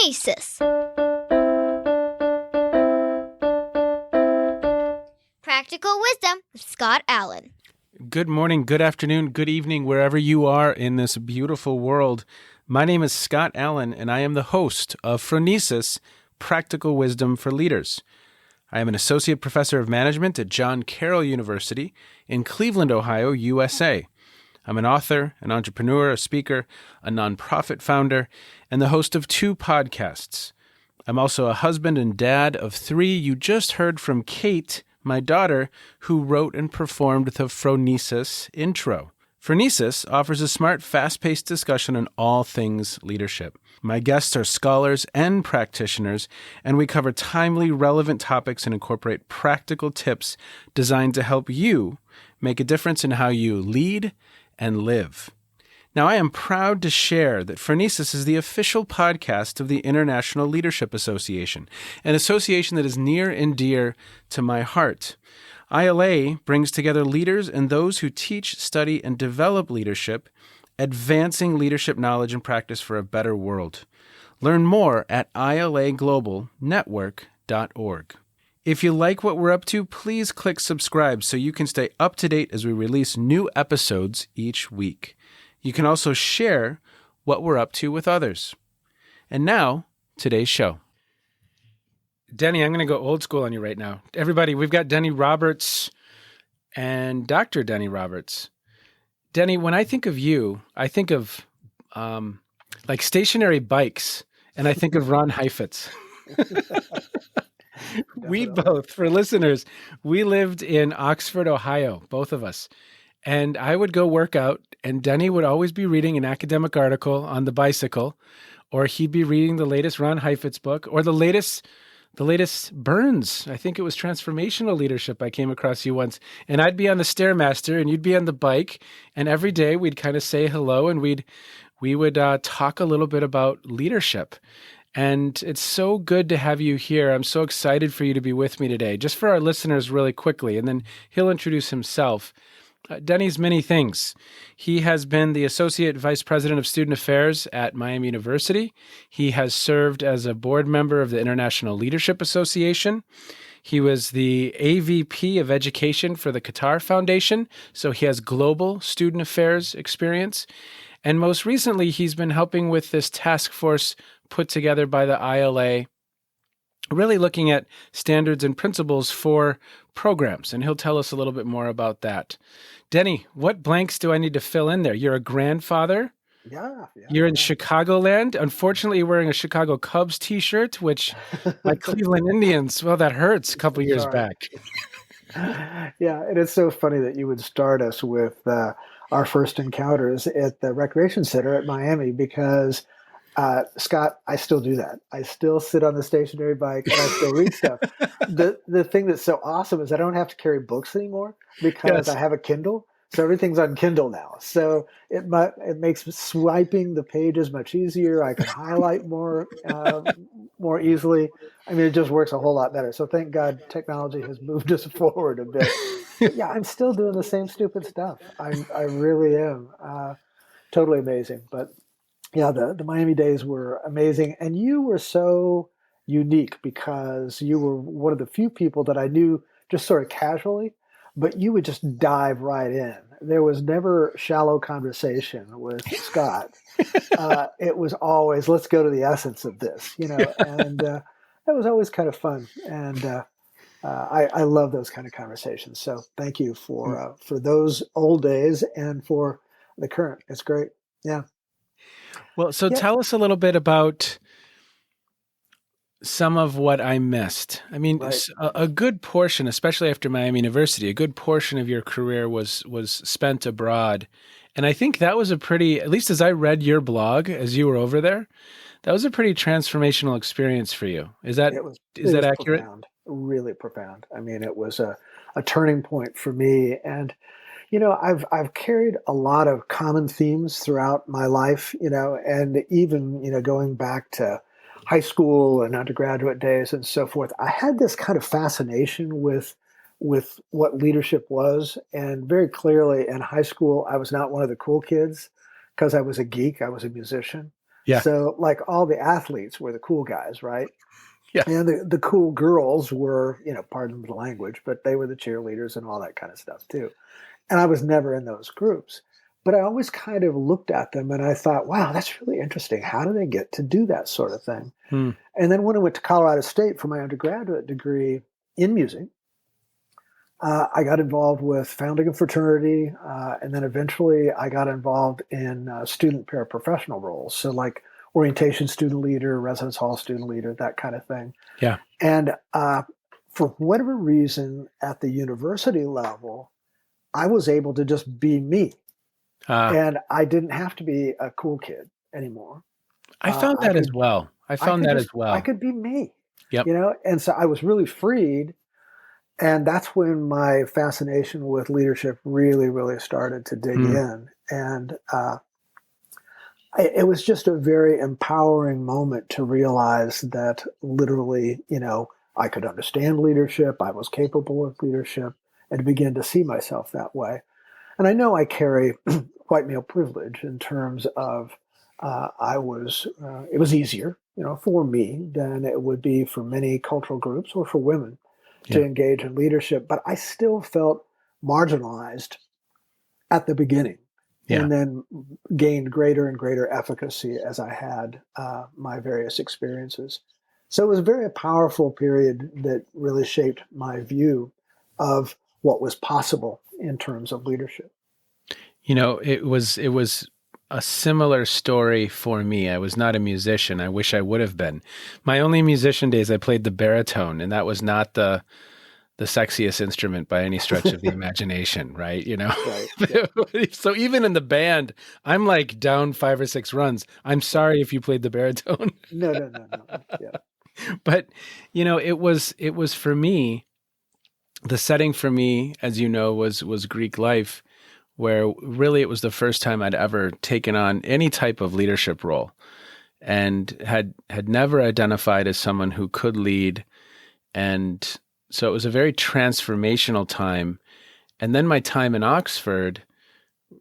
Phronesis. Practical Wisdom with Scott Allen. Good morning, good afternoon, good evening, wherever you are in this beautiful world. My name is Scott Allen, and I am the host of Phronesis, Practical Wisdom for Leaders. I am an associate professor of management at John Carroll University in Cleveland, Ohio, USA. I'm an author, an entrepreneur, a speaker, a nonprofit founder, and the host of 2 podcasts. I'm also a husband and dad of 3. You just heard from Kate, my daughter, who wrote and performed the Phronesis intro. Phronesis offers a smart, fast-paced discussion on all things leadership. My guests are scholars and practitioners, and we cover timely, relevant topics and incorporate practical tips designed to help you make a difference in how you lead and live. Now, I am proud to share that Phronesis is the official podcast of the International Leadership Association, an association that is near and dear to my heart. ILA brings together leaders and those who teach, study, and develop leadership, advancing leadership knowledge and practice for a better world. Learn more at ilaglobalnetwork.org. If you like what we're up to, please click subscribe so you can stay up to date as we release new episodes each week. You can also share what we're up to with others. And now, today's show. Denny, I'm going to go old school on you right now. Everybody, we've got Denny Roberts and Dr. Denny Roberts. Denny, when I think of you, I think of like stationary bikes, and I think of Ron Heifetz. We both, for listeners, we lived in Oxford, Ohio, both of us. And I would go work out, and Denny would always be reading an academic article on the bicycle, or he'd be reading the latest Ron Heifetz book, or the latest Burns. I think it was Transformational Leadership. I came across you once, and I'd be on the Stairmaster, and you'd be on the bike, and every day we'd kind of say hello, and we would talk a little bit about leadership. And it's so good to have you here. I'm so excited for you to be with me today. Just for our listeners really quickly, and then he'll introduce himself. Denny's many things. He has been the Associate Vice President of Student Affairs at Miami University. He has served as a board member of the International Leadership Association. He was the AVP of Education for the Qatar Foundation, so he has global student affairs experience. And most recently, he's been helping with this task force put together by the ILA, really looking at standards and principles for programs. And he'll tell us a little bit more about that. Denny, what blanks do I need to fill in there? You're a grandfather. Yeah. You're in Chicagoland. Unfortunately, you're wearing a Chicago Cubs t-shirt, which my Cleveland Indians, well, that hurts a couple years back. Yeah, it is so funny that you would start us with our first encounters at the recreation center at Miami because Scott, I still do that. I still sit on the stationary bike and I still read stuff. The thing that's so awesome is I don't have to carry books anymore because I have a Kindle. So everything's on Kindle now. So it makes swiping the pages much easier. I can highlight more easily. I mean, it just works a whole lot better. So thank God technology has moved us forward a bit. But yeah, I'm still doing the same stupid stuff. I really am. Totally amazing. But yeah, the Miami days were amazing. And you were so unique because you were one of the few people that I knew just sort of casually, but you would just dive right in. There was never shallow conversation with Scott. It was always, let's go to the essence of this, and that was always kind of fun. And I love those kind of conversations. So thank you for those old days and for the current. It's great. Yeah. Well, so tell us a little bit about some of what I missed. I mean, right. a good portion, especially after Miami University, a good portion of your career was spent abroad. And I think that was a pretty, at least as I read your blog as you were over there, that was a pretty transformational experience for you. Is that accurate? Profound, really profound. I mean, it was a turning point for me. And I've carried a lot of common themes throughout my life, and even, going back to high school and undergraduate days and so forth. I had this kind of fascination with what leadership was. And very clearly in high school, I was not one of the cool kids because I was a geek. I was a musician. Yeah. So like all the athletes were the cool guys, right? Yeah. And the cool girls were, pardon the language, but they were the cheerleaders and all that kind of stuff too. And I was never in those groups. But I always kind of looked at them and I thought, wow, that's really interesting. How do they get to do that sort of thing? Hmm. And then when I went to Colorado State for my undergraduate degree in music, I got involved with founding a fraternity. And then eventually I got involved in student paraprofessional roles. So like orientation student leader, residence hall student leader, that kind of thing. Yeah. And for whatever reason at the university level, I was able to just be me. And I didn't have to be a cool kid anymore. I found that as well. I could be me. Yep. And so I was really freed. And that's when my fascination with leadership really, really started to dig in. And it was just a very empowering moment to realize that literally, I could understand leadership. I was capable of leadership and to begin to see myself that way. And I know I carry white male privilege in terms of it was easier, for me than it would be for many cultural groups or for women to engage in leadership. But I still felt marginalized at the beginning and then gained greater and greater efficacy as I had my various experiences. So it was a very powerful period that really shaped my view of what was possible in terms of leadership. It was a similar story for me. I was not a musician. I wish I would have been. My only musician days, I played the baritone, and that was not the sexiest instrument by any stretch of the imagination, right? Right, yeah. So even in the band, I'm like down 5 or 6 runs. I'm sorry if you played the baritone. No. Yeah. But it was for me, the setting for me, as you know, was Greek life, where really it was the first time I'd ever taken on any type of leadership role, and had never identified as someone who could lead. And so it was a very transformational time. And then my time in Oxford,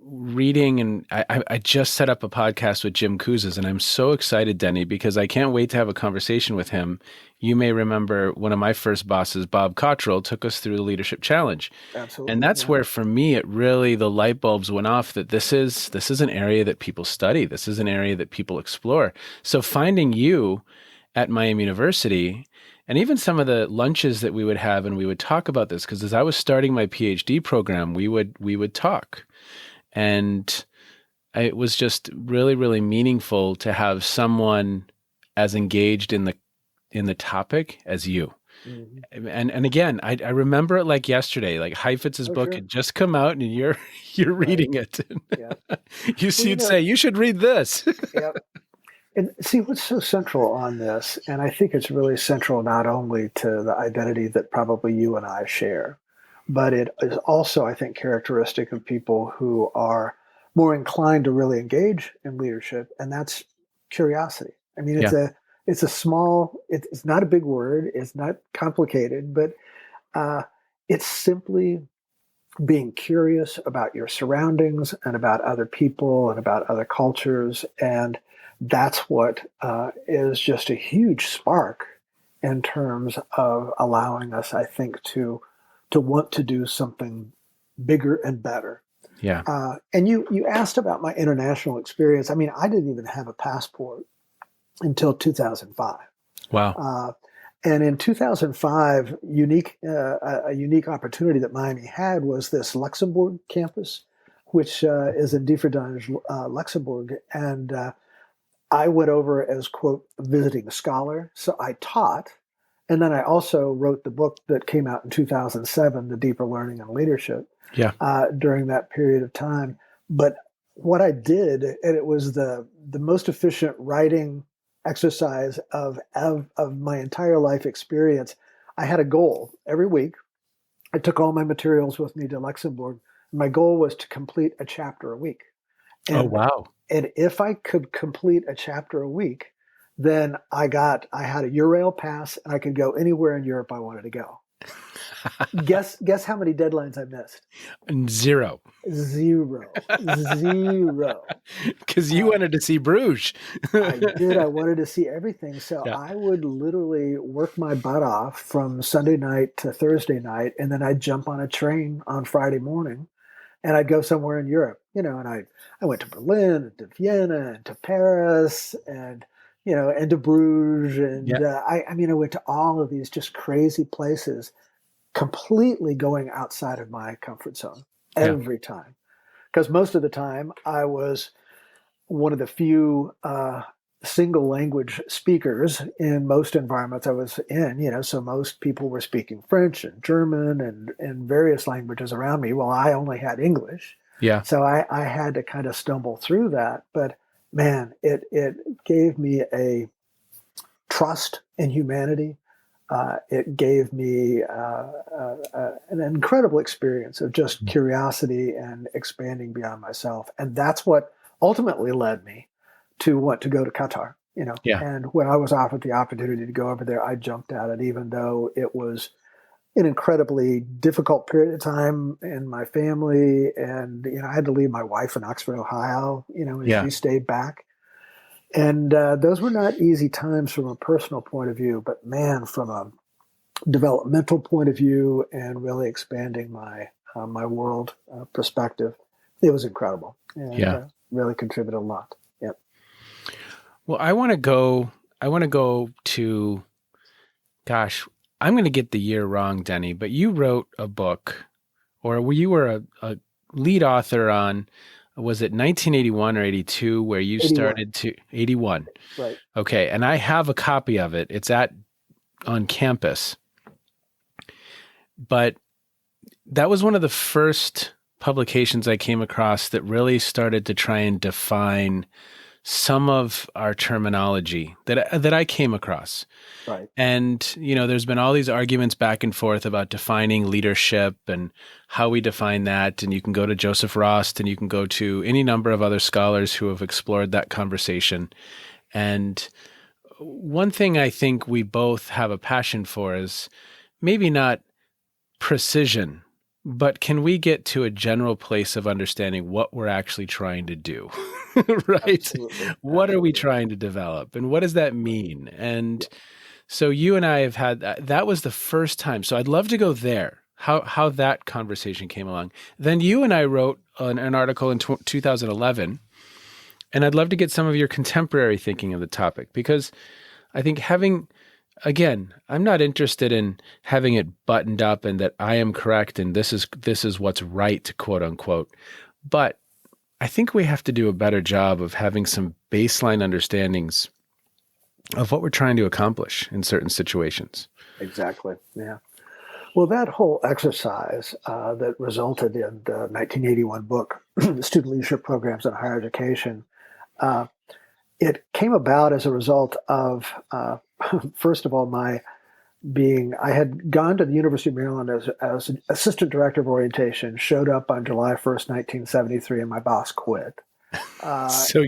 reading, and I just set up a podcast with Jim Kouzes, and I'm so excited, Denny, because I can't wait to have a conversation with him. You may remember one of my first bosses, Bob Cottrell, took us through the Leadership Challenge. Absolutely. And that's where, for me, the light bulbs went off that this is an area that people study. This is an area that people explore. So finding you at Miami University, and even some of the lunches that we would have, and we would talk about this, because as I was starting my Ph.D. program, we would talk. And it was just really, really meaningful to have someone as engaged in the topic as you. Mm-hmm. And again, I remember it like yesterday. Like Heifetz's book had just come out, and you're reading it. Yeah. You'd say, you should read this. Yep. And see what's so central on this, and I think it's really central not only to the identity that probably you and I share, but it is also, I think, characteristic of people who are more inclined to really engage in leadership, and that's curiosity. I mean, it's a small, it's not a big word, it's not complicated, but it's simply being curious about your surroundings and about other people and about other cultures. And that's what is just a huge spark in terms of allowing us, I think, to want to do something bigger and better. Yeah. And you asked about my international experience. I mean, I didn't even have a passport until 2005. Wow. And in 2005, a unique opportunity that Miami had was this Luxembourg campus, which is in Dieverdange, Luxembourg. And I went over as, quote, visiting scholar. So I taught. And then I also wrote the book that came out in 2007, The Deeper Learning and Leadership, during that period of time. But what I did, and it was the most efficient writing exercise of my entire life experience, I had a goal every week. I took all my materials with me to Luxembourg. My goal was to complete a chapter a week. And, oh, wow. And if I could complete a chapter a week, then I had a Eurail pass and I could go anywhere in Europe I wanted to go. Guess how many deadlines I missed? Zero. Zero. Zero. Because you wanted to see Bruges. I did. I wanted to see everything. So Yeah. I would literally work my butt off from Sunday night to Thursday night, and then I'd jump on a train on Friday morning and I'd go somewhere in Europe, and I went to Berlin and to Vienna and to Paris and, and to Bruges. Yeah. And I went to all of these just crazy places, completely going outside of my comfort zone Yeah. every time. Because most of the time I was one of the few single language speakers in most environments I was in, so most people were speaking French and German and various languages around me. Well, I only had English. Yeah. So I had to kind of stumble through that. But man, it gave me a trust in humanity. It gave me an incredible experience of just curiosity and expanding beyond myself. And that's what ultimately led me to want to go to Qatar, Yeah. And when I was offered the opportunity to go over there, I jumped at it, even though it was an incredibly difficult period of time in my family. And, I had to leave my wife in Oxford, Ohio, and Yeah. she stayed back. And those were not easy times from a personal point of view, but man, from a developmental point of view and really expanding my my world perspective, it was incredible and really contributed a lot. Yep. Well, I want to go to, gosh, I'm going to get the year wrong, Denny, but you wrote a book, or you were a lead author on, was it 1981 or 82, where you 81. started to 81? Right. Okay. And I have a copy of it. It's on campus. But that was one of the first publications I came across that really started to try and define some of our terminology that I came across. Right. And, there's been all these arguments back and forth about defining leadership and how we define that. And you can go to Joseph Rost and you can go to any number of other scholars who have explored that conversation. And one thing I think we both have a passion for is maybe not precision, but can we get to a general place of understanding what we're actually trying to do? Right? Absolutely. What are we trying to develop? And what does that mean? And so you and I have had that was the first time. So I'd love to go there, how that conversation came along. Then you and I wrote an article in 2011, and I'd love to get some of your contemporary thinking of the topic, because I think again, I'm not interested in having it buttoned up and that I am correct and this is what's right, quote unquote. But I think we have to do a better job of having some baseline understandings of what we're trying to accomplish in certain situations. Exactly. Yeah. Well, that whole exercise that resulted in the 1981 book, Student Leadership Programs in Higher Education, it came about as a result of, first of all, I had gone to the University of Maryland as an assistant director of orientation, showed up on July 1st, 1973, and my boss quit. So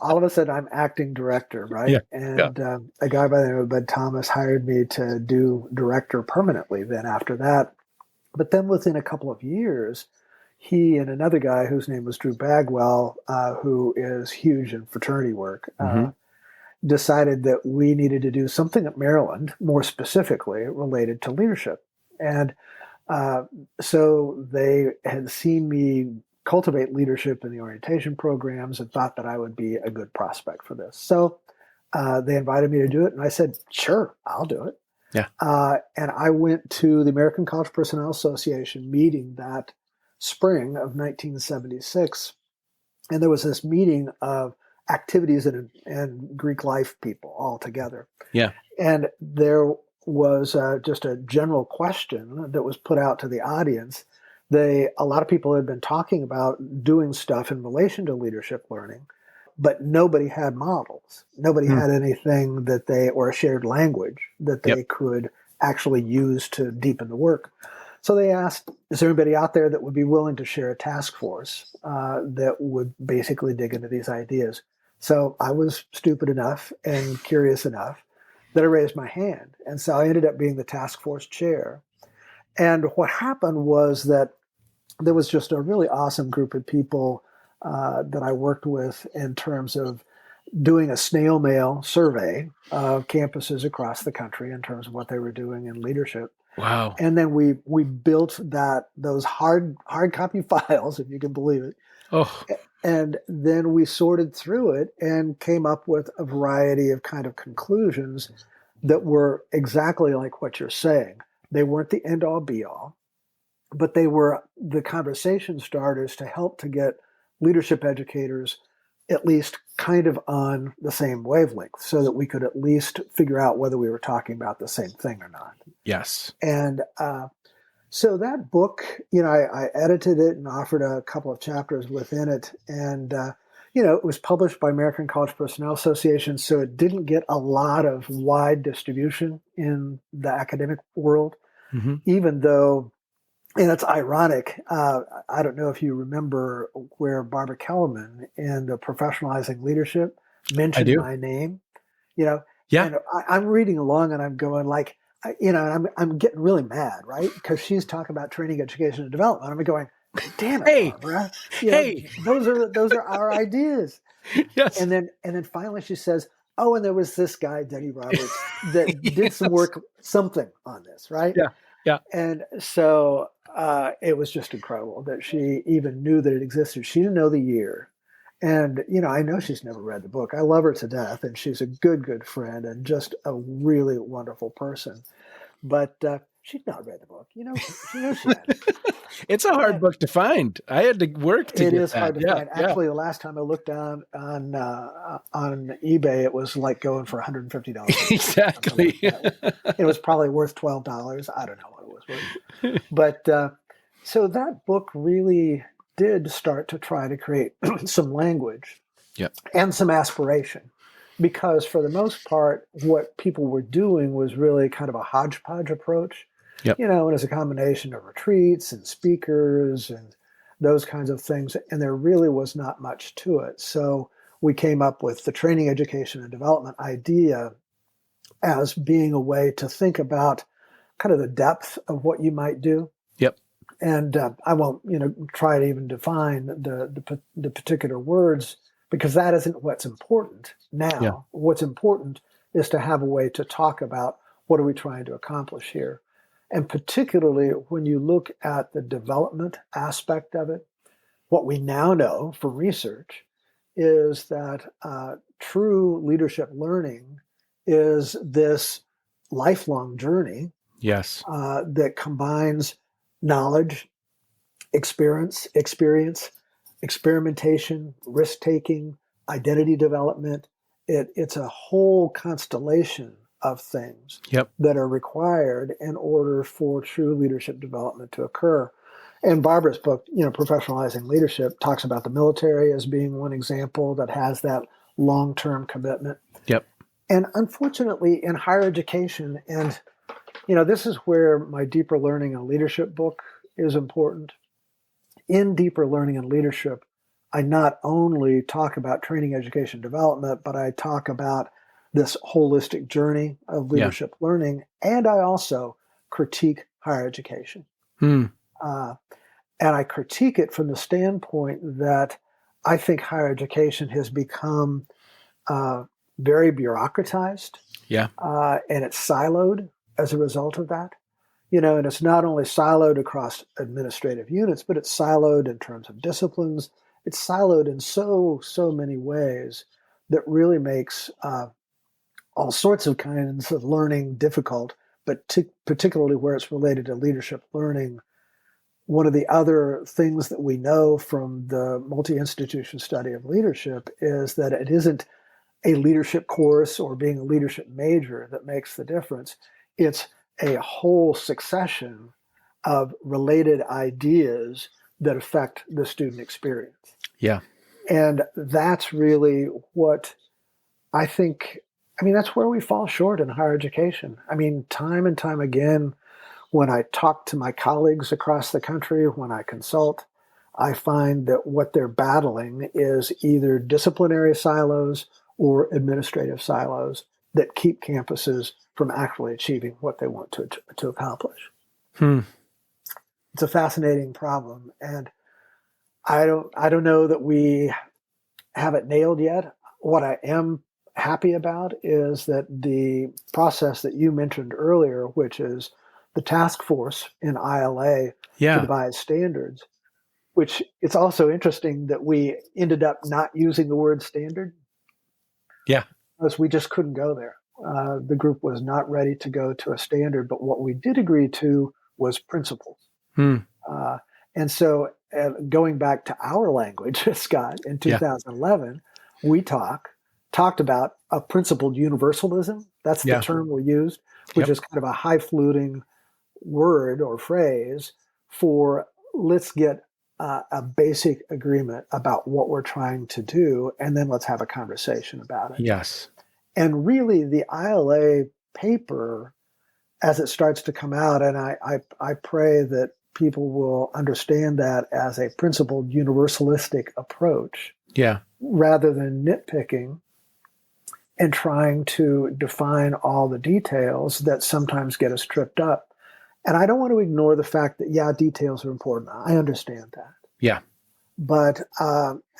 all of a sudden I'm acting director, right? Yeah. And a guy by the name of Bud Thomas hired me to do director permanently then after that. But then within a couple of years, he and another guy whose name was Drew Bagwell, who is huge in fraternity work, decided that we needed to do something at Maryland, more specifically related to leadership. And so they had seen me cultivate leadership in the orientation programs and thought that I would be a good prospect for this. So they invited me to do it, and I said, sure, I'll do it. Yeah. And I went to the American College Personnel Association meeting that spring of 1976, and there was this meeting of activities and Greek life people all together. Yeah. And there was just a general question that was put out to the audience. A lot of people had been talking about doing stuff in relation to leadership learning, but nobody had models. Nobody had anything or a shared language that they could actually use to deepen the work. So they asked, is there anybody out there that would be willing to share a task force that would basically dig into these ideas? So I was stupid enough and curious enough that I raised my hand. And so I ended up being the task force chair. And what happened was that there was just a really awesome group of people that I worked with in terms of doing a snail mail survey of campuses across the country in terms of what they were doing in leadership. Wow. And then we built those hard copy files, if you can believe it. Oh, And then we sorted through it and came up with a variety of kind of conclusions that were exactly like what you're saying. They weren't the end all be all, but they were the conversation starters to help to get leadership educators at least kind of on the same wavelength so that we could at least figure out whether we were talking about the same thing or not. yes. And so that book, I edited it and offered a couple of chapters within it. And, it was published by American College Personnel Association, so it didn't get a lot of wide distribution in the academic world, even though, and it's ironic, I don't know if you remember where Barbara Kellerman in the Professionalizing Leadership mentioned my name, Yeah. and I'm reading along and I'm going like, I'm getting really mad, right? Because she's talking about training, education, and development. I'm going, damn it, Hey, Barbara. hey. Those are our ideas. Yes. And then finally she says, oh, and there was this guy, Denny Roberts, that did Yes. some work, something on this, right? Yeah. Yeah. And so it was just incredible that she even knew that it existed. She didn't know the year. And, I know she's never read the book. I love her to death, and she's a good friend and just a really wonderful person. But she'd not read the book. She knows she hadn't. It's a hard book to find. I had to work to It get is that. hard to find. Actually, the last time I looked on eBay, it was like going for $150. Exactly. It was probably worth $12. I don't know what it was worth. But so that book really did start to try to create some language and some aspiration. Because for the most part, what people were doing was really kind of a hodgepodge approach. Yep. And it was a combination of retreats and speakers and those kinds of things. And there really was not much to it. So we came up with the training, education, and development idea as being a way to think about kind of the depth of what you might do. Yep. And I won't, try to even define the particular words, because that isn't what's important now. Yeah. What's important is to have a way to talk about what are we trying to accomplish here. And particularly when you look at the development aspect of it, what we now know from research is that true leadership learning is this lifelong journey. Yes. That combines knowledge, experience, experimentation, risk-taking, identity development. It's a whole constellation of things that are required in order for true leadership development to occur. And Barbara's book, Professionalizing Leadership, talks about the military as being one example that has that long-term commitment. Yep. And unfortunately, in higher education, and this is where my Deeper Learning and Leadership book is important. In Deeper Learning and Leadership, I not only talk about training, education, development, but I talk about this holistic journey of leadership learning, and I also critique higher education. And I critique it from the standpoint that I think higher education has become very bureaucratized. Yeah. And it's siloed as a result of that. And it's not only siloed across administrative units, but it's siloed in terms of disciplines. It's siloed in so many ways that really makes all sorts of kinds of learning difficult, but particularly where it's related to leadership learning. One of the other things that we know from the multi-institution study of leadership is that it isn't a leadership course or being a leadership major that makes the difference. It's a whole succession of related ideas that affect the student experience. Yeah. And that's really what I think, that's where we fall short in higher education. Time and time again, when I talk to my colleagues across the country, when I consult, I find that what they're battling is either disciplinary silos or administrative silos that keep campuses from actually achieving what they want to accomplish. Hmm. It's a fascinating problem, and I don't know that we have it nailed yet. What I am happy about is that the process that you mentioned earlier, which is the task force in ILA to Yeah. devise standards, which it's also interesting that we ended up not using the word standard. Yeah. Because we just couldn't go there. The group was not ready to go to a standard, but what we did agree to was principles. Hmm. And so going back to our language, Scott, in 2011, we talked about a principled universalism. That's the term we used, which is kind of a highfalutin word or phrase for let's get a basic agreement about what we're trying to do, and then let's have a conversation about it. Yes. And really, the ILA paper, as it starts to come out, and I pray that people will understand that as a principled universalistic approach, rather than nitpicking and trying to define all the details that sometimes get us tripped up. And I don't want to ignore the fact that, details are important. I understand that. Yeah. But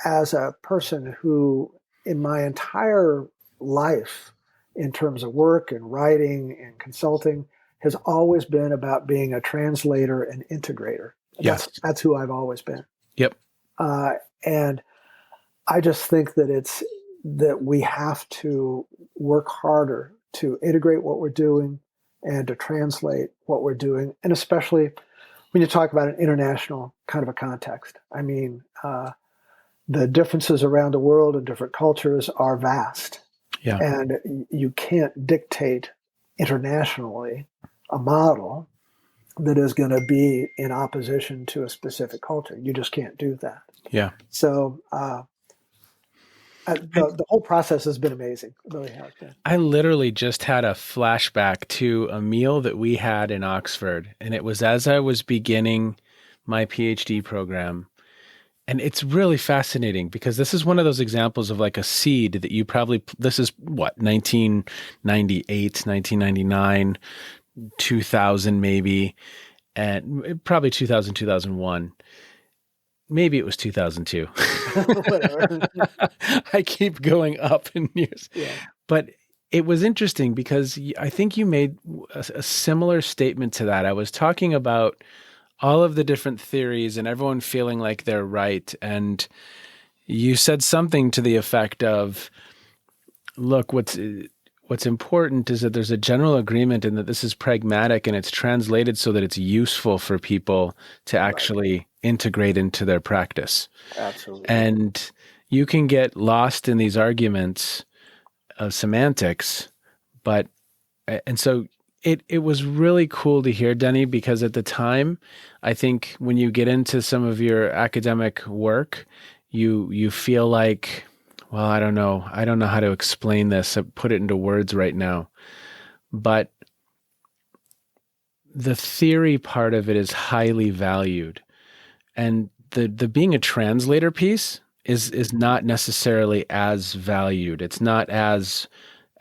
as a person who, in my entire life, in terms of work and writing and consulting, has always been about being a translator and integrator. That's who I've always been. Yep. And I just think that we have to work harder to integrate what we're doing and to translate what we're doing, and especially when you talk about an international kind of a context. I mean, the differences around the world and different cultures are vast. Yeah. And you can't dictate internationally a model that is going to be in opposition to a specific culture. You just can't do that. Yeah. So the whole process has been amazing. It really has been. I literally just had a flashback to a meal that we had in Oxford, and it was as I was beginning my PhD program. And it's really fascinating because this is one of those examples of like a seed that you probably, this is what, 1998, 1999, 2000 maybe, and probably 2000, 2001. Maybe it was 2002. I keep going up in years. Yeah. But it was interesting because I think you made a similar statement to that. I was talking about all of the different theories and everyone feeling like they're right. And you said something to the effect of, look, what's important is that there's a general agreement and that this is pragmatic and it's translated so that it's useful for people to actually integrate into their practice. Absolutely. And you can get lost in these arguments of semantics, and so it was really cool to hear, Denny, because at the time, I think when you get into some of your academic work, you feel like, well, I don't know how to explain this, put it into words right now. But the theory part of it is highly valued. And the being a translator piece is not necessarily as valued. It's not as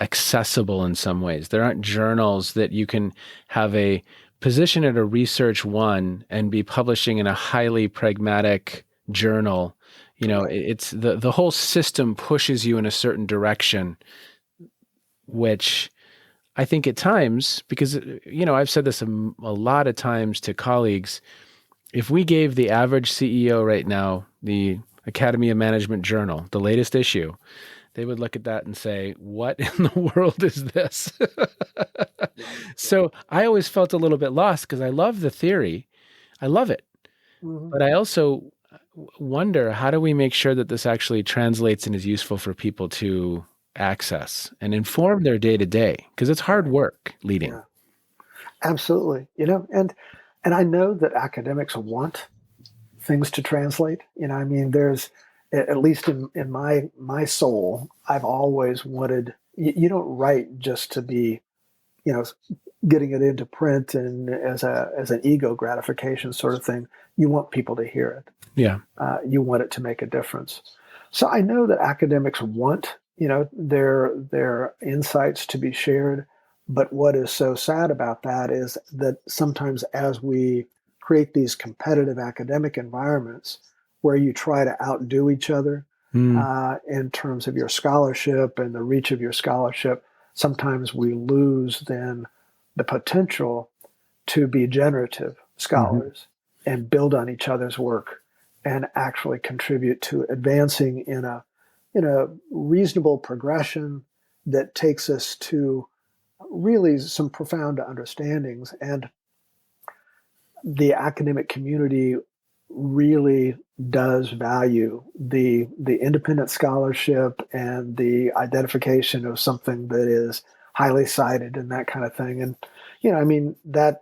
accessible in some ways. There aren't journals that you can have a position at a research one and be publishing in a highly pragmatic journal. You know, it's the whole system pushes you in a certain direction, which I think at times, because, you know, I've said this a lot of times to colleagues, if we gave the average CEO right now the Academy of Management Journal, the latest issue, they would look at that and say, what in the world is this? So I always felt a little bit lost because I love the theory. I love it. Mm-hmm. But I also wonder, how do we make sure that this actually translates and is useful for people to access and inform their day-to-day? Because it's hard work leading. Yeah. Absolutely. You know, and I know that academics want things to translate. You know, I mean, there's, at least in my soul, I've always wanted, you don't write just to be, you know, getting it into print and as an ego gratification sort of thing. You want people to hear it. Yeah. You want it to make a difference. So I know that academics want they're insights to be shared. But what is so sad about that is that sometimes as we create these competitive academic environments where you try to outdo each other in terms of your scholarship and the reach of your scholarship, sometimes we lose then the potential to be generative scholars and build on each other's work and actually contribute to advancing in a reasonable progression that takes us to really some profound understandings. And the academic community really does value the independent scholarship and the identification of something that is highly cited and that kind of thing. And that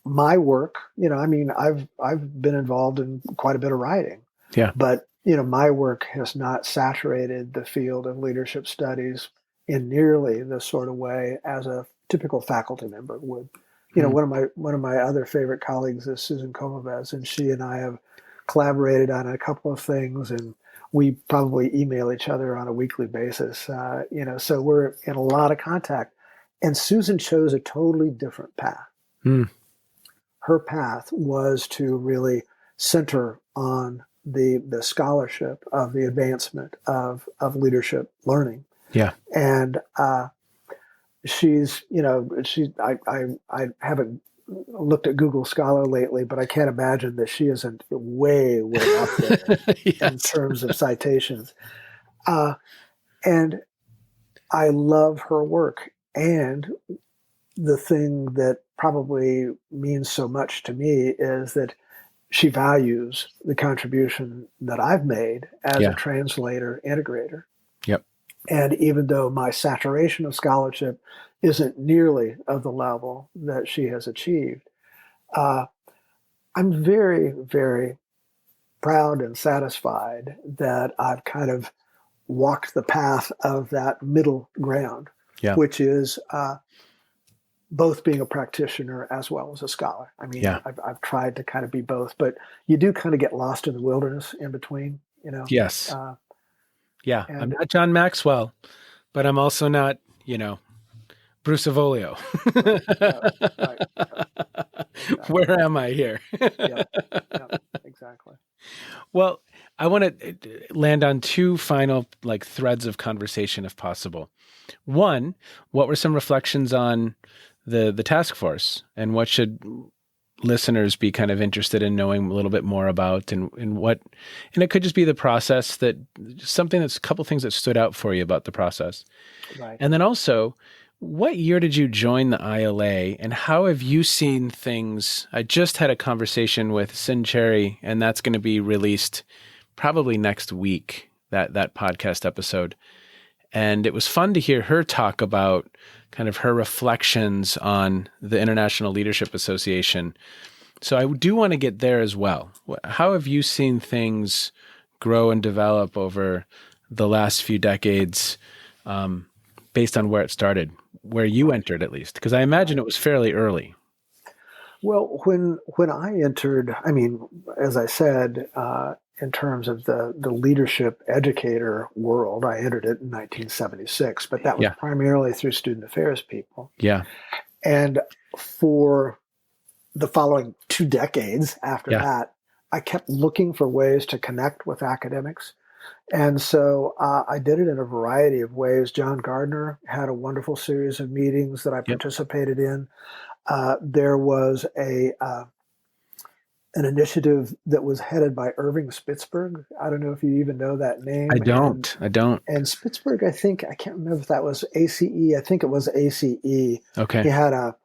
my work, I've been involved in quite a bit of writing. Yeah. But my work has not saturated the field of leadership studies in nearly the sort of way as a typical faculty member would. One of my other favorite colleagues is Susan Komovez, and she and I have collaborated on a couple of things, and we probably email each other on a weekly basis. So we're in a lot of contact. And Susan chose a totally different path. Her path was to really center on the scholarship of the advancement of leadership learning. Yeah. And I haven't looked at Google Scholar lately, but I can't imagine that she isn't way up there in terms of citations. And I love her work. And the thing that probably means so much to me is that she values the contribution that I've made as a translator integrator. Yep. And even though my saturation of scholarship isn't nearly of the level that she has achieved, I'm very, very proud and satisfied that I've kind of walked the path of that middle ground, which is both being a practitioner as well as a scholar. I mean, I've tried to kind of be both, but you do kind of get lost in the wilderness in between, Yes. I'm not John Maxwell, but I'm also not, Bruce Avolio. Right. Where am I here? Exactly. Well, I want to land on two final threads of conversation, if possible. One, what were some reflections on the task force, and what should listeners be kind of interested in knowing a little bit more about, and it could just be the process, a couple things that stood out for you about the process. Right. And then also, what year did you join the ILA, and how have you seen things? I just had a conversation with Sin Cherry, and that's going to be released probably next week, that podcast episode. And it was fun to hear her talk about kind of her reflections on the International Leadership Association. So I do want to get there as well. How have you seen things grow and develop over the last few decades, based on where it started, where you entered at least? Because I imagine it was fairly early. Well, when I entered, I mean, as I said, in terms of the leadership educator world, I entered it in 1976, but that was primarily through student affairs people. Yeah. And for the following 2 decades after that, I kept looking for ways to connect with academics. And so I did it in a variety of ways. John Gardner had a wonderful series of meetings that I participated in. There was an initiative that was headed by Irving Spitzberg. I don't know if you even know that name. I don't. And Spitzberg, I can't remember if that was ACE. I think it was ACE. Okay. He had a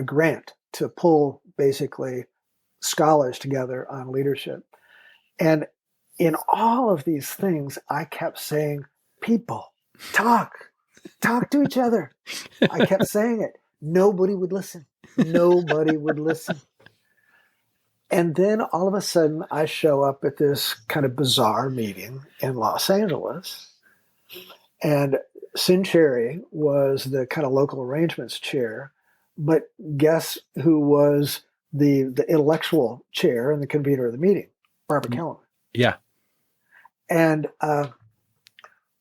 grant to pull basically scholars together on leadership. And in all of these things, I kept saying, people, talk to each other. I kept saying it. Nobody would listen. And then all of a sudden, I show up at this kind of bizarre meeting in Los Angeles. And Sin Cherry was the kind of local arrangements chair. But guess who was the intellectual chair and the convener of the meeting? Barbara Kellerman. Yeah. And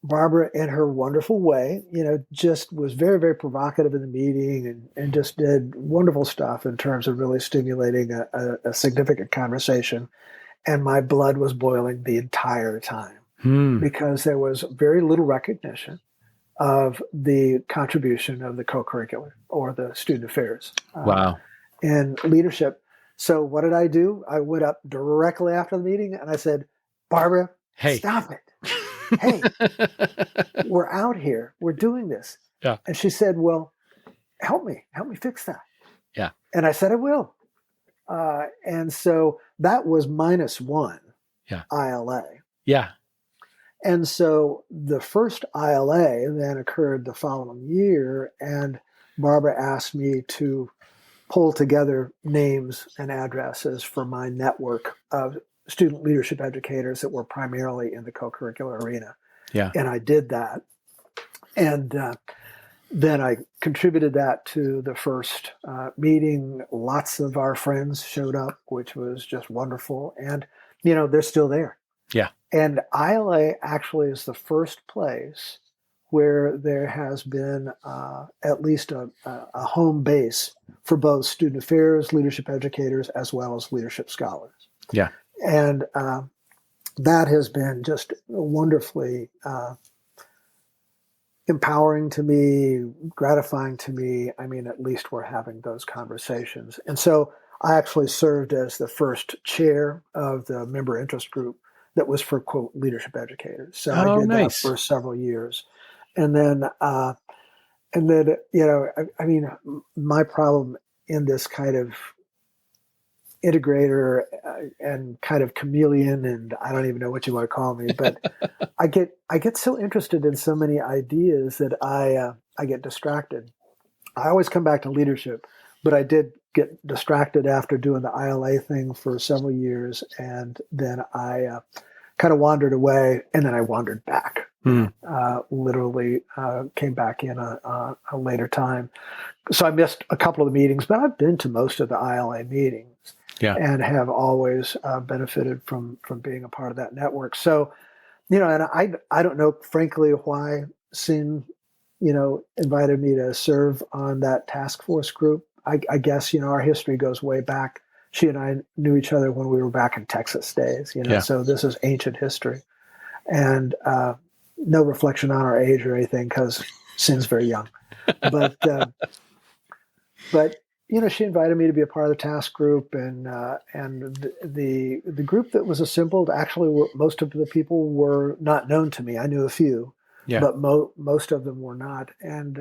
Barbara, in her wonderful way, just was very, very provocative in the meeting and just did wonderful stuff in terms of really stimulating a significant conversation. And my blood was boiling the entire time because there was very little recognition of the contribution of the co-curricular or the student affairs Wow. in leadership. So what did I do? I went up directly after the meeting and I said, Barbara, Hey. stop it. Hey, we're out here. We're doing this. Yeah. And she said, well, help me fix that. Yeah. And I said, I will. And so that was -1 ILA. Yeah. And so the first ILA then occurred the following year, and Barbara asked me to pull together names and addresses for my network of student leadership educators that were primarily in the co-curricular arena. Yeah. And I did that. And then I contributed that to the first meeting. Lots of our friends showed up, which was just wonderful. And, they're still there. Yeah. And ILA actually is the first place where there has been at least a home base for both student affairs, leadership educators, as well as leadership scholars. Yeah. And that has been just wonderfully empowering to me, gratifying to me. I mean, at least we're having those conversations. And so I actually served as the first chair of the member interest group that was for, quote, leadership educators. So I did that for several years. And then, my problem in this kind of integrator and kind of chameleon, and I don't even know what you want to call me, but I get so interested in so many ideas that I get distracted. I always come back to leadership, but I did get distracted after doing the ILA thing for several years, and then I kind of wandered away, and then I wandered back. Literally came back in a later time. So I missed a couple of the meetings, but I've been to most of the ILA meetings and have always benefited from being a part of that network. So, and I don't know, frankly, why Sin, invited me to serve on that task force group. I guess, our history goes way back. She and I knew each other when we were back in Texas days, so this is ancient history. And no reflection on our age or anything, because Sin's very young. But she invited me to be a part of the task group, and the group that was assembled, actually, most of the people were not known to me. I knew a few, but most of them were not. And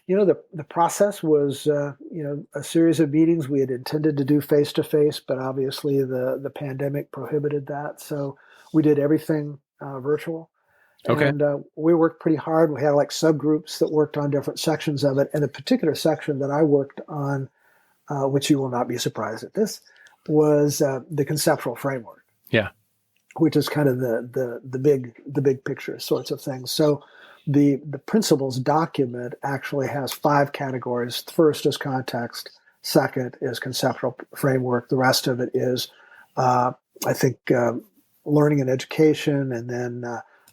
the process was a series of meetings we had intended to do face to face, but obviously the pandemic prohibited that, so we did everything virtual. Okay. And we worked pretty hard. We had like subgroups that worked on different sections of it. And the particular section that I worked on, which you will not be surprised at this, was the conceptual framework. Yeah. Which is kind of the big picture sorts of things. So the principles document actually has 5 categories. The first is context. Second is conceptual framework. The rest of it is, learning and education. And then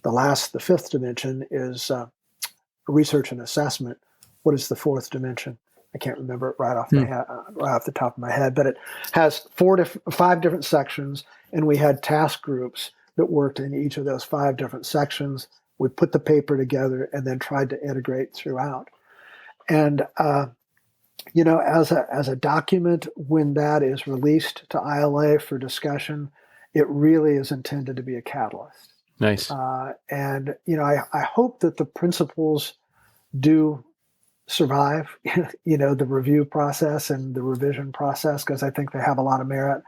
the 5th dimension is research and assessment. What is the 4th dimension? I can't remember it right off the top of my head, but it has 5 different sections, and we had task groups that worked in each of those 5 different sections. We put the paper together and then tried to integrate throughout. And as a document, when that is released to ILA for discussion, it really is intended to be a catalyst. Nice. And I hope that the principles do survive, the review process and the revision process, because I think they have a lot of merit.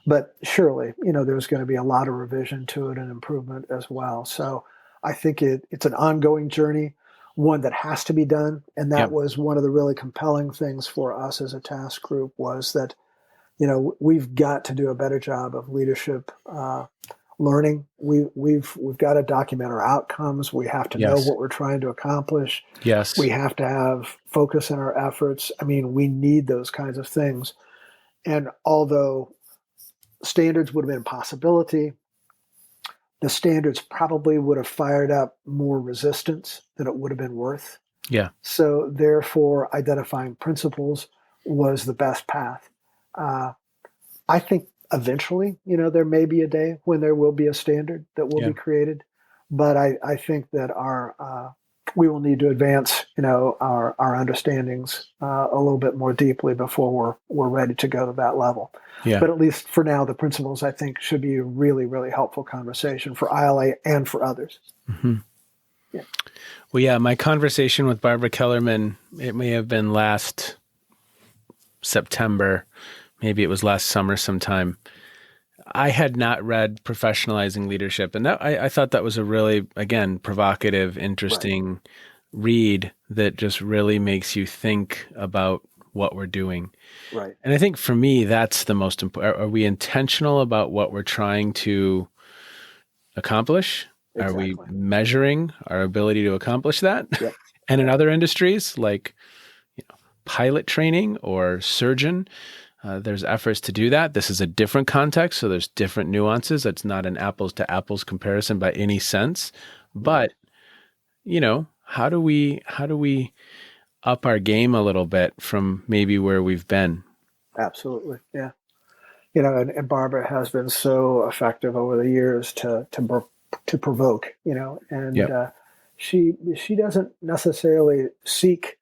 But surely, there's going to be a lot of revision to it and improvement as well. So I think it's an ongoing journey, one that has to be done. And that was one of the really compelling things for us as a task group, was that, we've got to do a better job of leadership learning. We've got to document our outcomes. We have to know what we're trying to accomplish. Yes. We have to have focus in our efforts. I mean, we need those kinds of things. And although standards would have been a possibility, the standards probably would have fired up more resistance than it would have been worth. Yeah. So therefore, identifying principles was the best path. I think eventually, there may be a day when there will be a standard that will be created, but I think that we will need to advance, our understandings a little bit more deeply before we're ready to go to that level. Yeah. But at least for now, the principles, I think, should be a really, really helpful conversation for ILA and for others. Mm-hmm. Yeah. Well, yeah, my conversation with Barbara Kellerman, it may have been last September, maybe it was last summer sometime. I had not read Professionalizing Leadership, and I thought that was a really, again, provocative, interesting read that just really makes you think about what we're doing. Right. And I think for me, that's the most important. Are we intentional about what we're trying to accomplish? Exactly. Are we measuring our ability to accomplish that? Yep. And in other industries like pilot training or surgeon, there's efforts to do that. This is a different context, so there's different nuances. It's not an apples to apples comparison by any sense. But how do we up our game a little bit from maybe where we've been? Absolutely, yeah. And Barbara has been so effective over the years to provoke, and she doesn't necessarily seek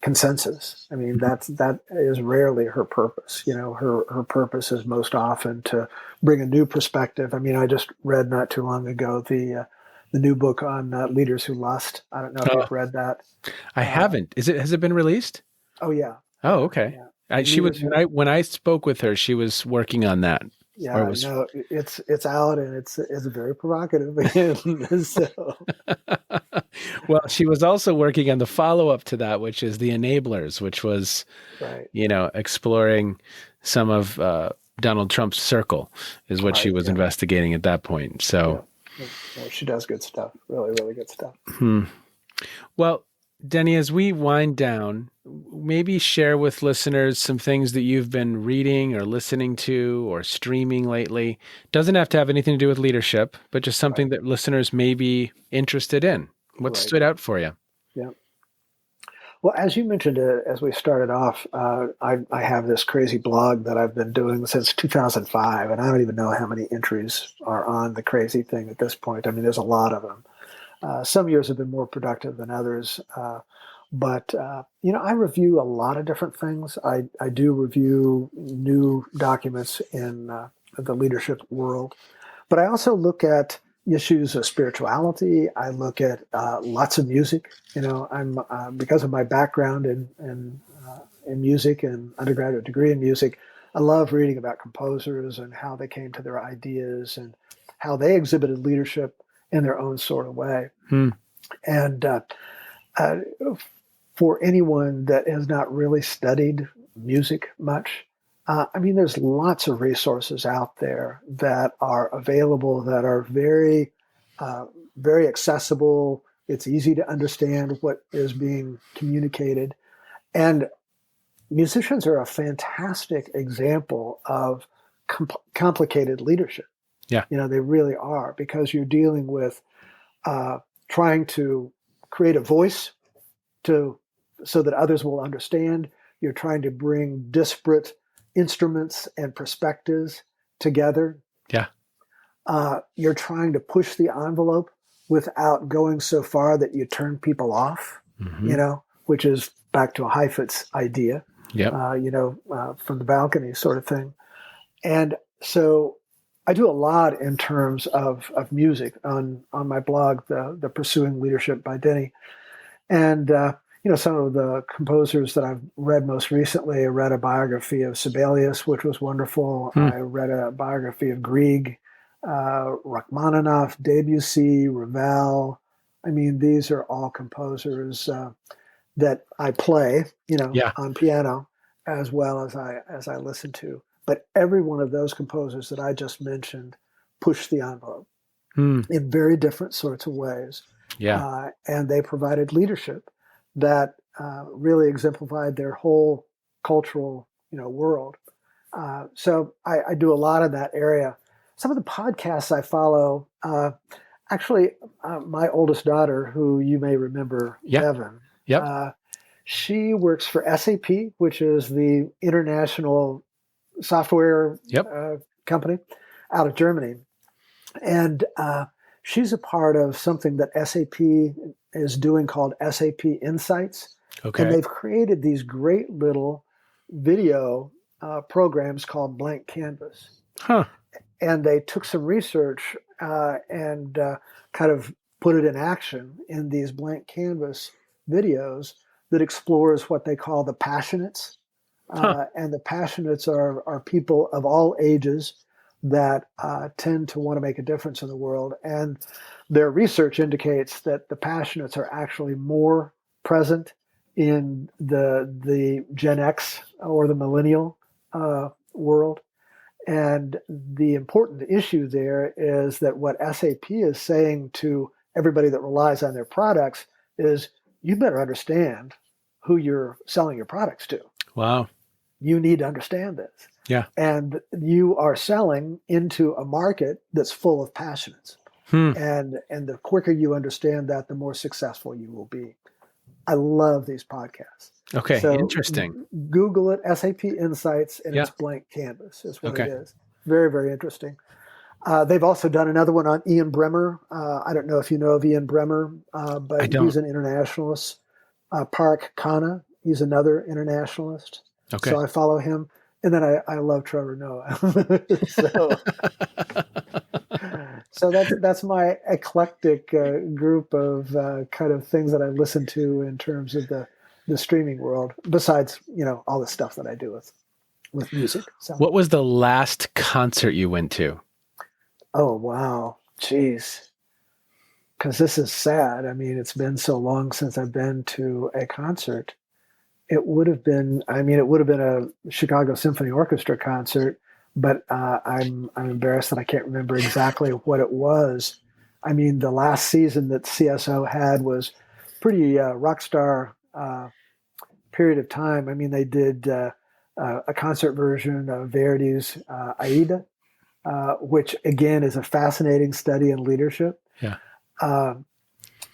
consensus. I mean, that is rarely her purpose. Her purpose is most often to bring a new perspective. I mean, I just read not too long ago the new book on Leaders Who Lust. I don't know if you've read that. I haven't. Has it been released? Oh yeah. Oh, okay. Yeah. She was when I spoke with her, she was working on that. Yeah, no, it's out and it's very provocative. So. Well, she was also working on the follow-up to that, which is The Enablers, which was, exploring some of Donald Trump's circle is what she was investigating at that point. So she does good stuff, really, really good stuff. Well, Denny, as we wind down, maybe share with listeners some things that you've been reading or listening to or streaming lately. Doesn't have to have anything to do with leadership, but just something that listeners may be interested in. What stood out for you? Yeah. Well, as you mentioned, as we started off, I have this crazy blog that I've been doing since 2005, and I don't even know how many entries are on the crazy thing at this point. I mean, there's a lot of them. Some years have been more productive than others, but I review a lot of different things. I do review new documents in the leadership world, but I also look at issues of spirituality. I look at lots of music. I'm because of my background in music and undergraduate degree in music, I love reading about composers and how they came to their ideas and how they exhibited leadership in their own sort of way. And for anyone that has not really studied music much, there's lots of resources out there that are available that are very, very accessible. It's easy to understand what is being communicated. And musicians are a fantastic example of complicated leadership. Yeah. They really are, because you're dealing with trying to create a voice so that others will understand. You're trying to bring disparate instruments and perspectives together. Yeah. You're trying to push the envelope without going so far that you turn people off, which is back to a Heifetz idea, from the balcony sort of thing. And so I do a lot in terms of music on my blog, the Pursuing Leadership by Denny. And, some of the composers that I've read most recently, I read a biography of Sibelius, which was wonderful. I read a biography of Grieg, Rachmaninoff, Debussy, Ravel. These are all composers that I play, on piano as well as I listen to. But every one of those composers that I just mentioned pushed the envelope in very different sorts of ways. Yeah. And they provided leadership that really exemplified their whole cultural, world. So I do a lot in that area. some of the podcasts I follow, actually, my oldest daughter, who you may remember, Yep. Devin, Yep. she works for SAP, which is the international software Yep. company out of Germany. And she's a part of something that SAP is doing called SAP Insights. Okay. And they've created these great little video programs called Blank Canvas. Huh. And they took some research and kind of put it in action in these Blank Canvas videos that explores what they call the passionates. And the passionates are people of all ages that tend to want to make a difference in the world. And their research indicates that the passionates are actually more present in the Gen X or the millennial world. And the important issue there is that what SAP is saying to everybody that relies on their products is you better understand who you're selling your products to. Wow. You need to understand this. Yeah. And you are selling into a market that's full of passionates. And the quicker you understand that, the more successful you will be. I love these podcasts. Okay, So interesting. Google it, SAP Insights, and Yeah. it's Blank Canvas is what Okay. it is. Very, very interesting. They've also done another one on Ian Bremmer. I don't know if you know of Ian Bremmer, I but don't. he's an internationalist. Park Khanna, he's another internationalist. Okay. So I follow him. And then I love Trevor Noah. So that's my eclectic group of kind of things that I listen to in terms of the streaming world, besides, all the stuff that I do with music. So. What was the last concert you went to? Oh, wow. Jeez. Because this is sad. I mean, it's been so long since I've been to a concert. It would have been a Chicago Symphony Orchestra concert, but I'm embarrassed that I can't remember exactly what it was. I mean, the last season that CSO had was pretty rock star period of time. I mean, they did a concert version of Verdi's Aida, which again is a fascinating study in leadership. Yeah.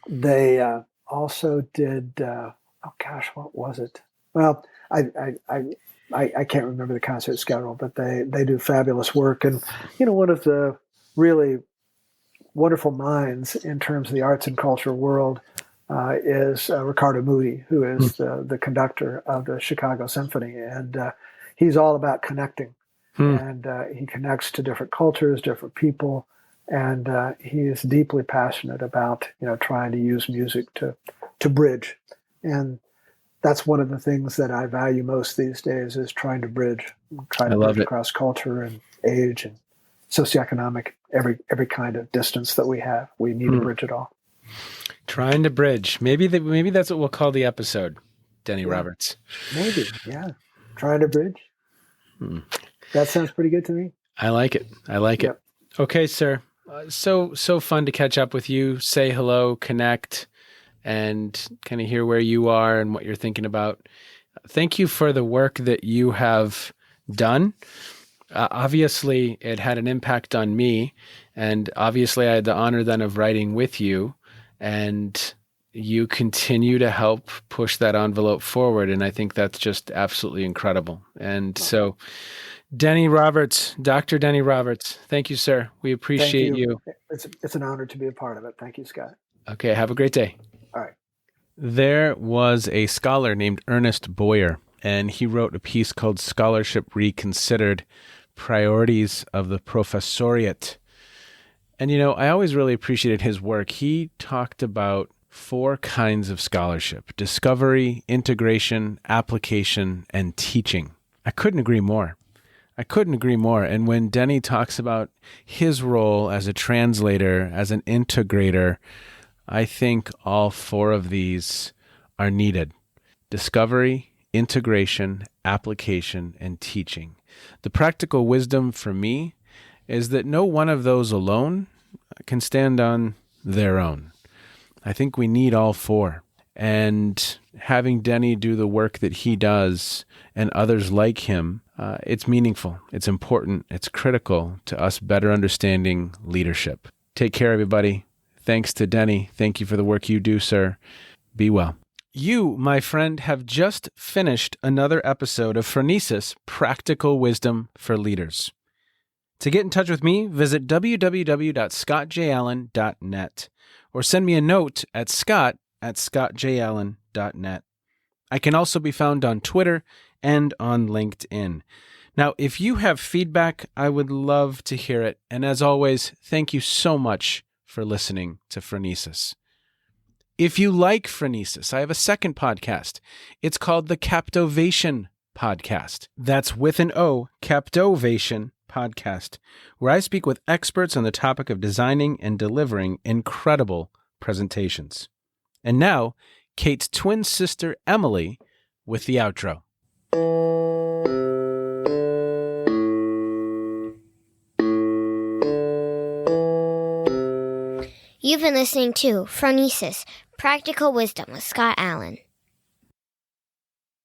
They also did. Oh gosh, what was it? Well, I can't remember the concert schedule, but they do fabulous work. And one of the really wonderful minds in terms of the arts and culture world is Ricardo Moody, who is the conductor of the Chicago Symphony, and he's all about connecting. And he connects to different cultures, different people, and he is deeply passionate about trying to use music to bridge. And that's one of the things that I value most these days is trying to bridge across culture and age and socioeconomic, every kind of distance that we have. We need to bridge it all. Trying to bridge. Maybe that's what we'll call the episode, Denny Roberts. Maybe, yeah. Trying to bridge. That sounds pretty good to me. I like it. Yep. Okay, sir. So fun to catch up with you, say hello, connect, and kind of hear where you are and what you're thinking about. Thank you for the work that you have done. Obviously, it had an impact on me, and obviously I had the honor then of writing with you, and you continue to help push that envelope forward, and I think that's just absolutely incredible. And so, Denny Roberts, Dr. Denny Roberts, thank you, sir. We appreciate you. It's an honor to be a part of it. Thank you, Scott. Okay, have a great day. All right. There was a scholar named Ernest Boyer, and he wrote a piece called Scholarship Reconsidered, Priorities of the Professoriate. And, I always really appreciated his work. He talked about 4 kinds of scholarship: discovery, integration, application, and teaching. I couldn't agree more. And when Denny talks about his role as a translator, as an integrator, I think all 4 of these are needed: discovery, integration, application, and teaching. The practical wisdom for me is that no one of those alone can stand on their own. I think we need all 4. And having Denny do the work that he does and others like him, It's meaningful. It's important. It's critical to us better understanding leadership. Take care, everybody. Thanks to Denny. Thank you for the work you do, sir. Be well. You, my friend, have just finished another episode of Phronesis, Practical Wisdom for Leaders. To get in touch with me, visit www.scottjallen.net or send me a note at scott@scottjallen.net. I can also be found on Twitter and on LinkedIn. Now, if you have feedback, I would love to hear it. And as always, thank you so much for listening to Phronesis. If you like Phronesis, I have a second podcast. It's called the Captovation Podcast. That's with an O, Captovation Podcast, where I speak with experts on the topic of designing and delivering incredible presentations. And now, Kate's twin sister, Emily, with the outro. You've been listening to Phronesis, Practical Wisdom with Scott Allen.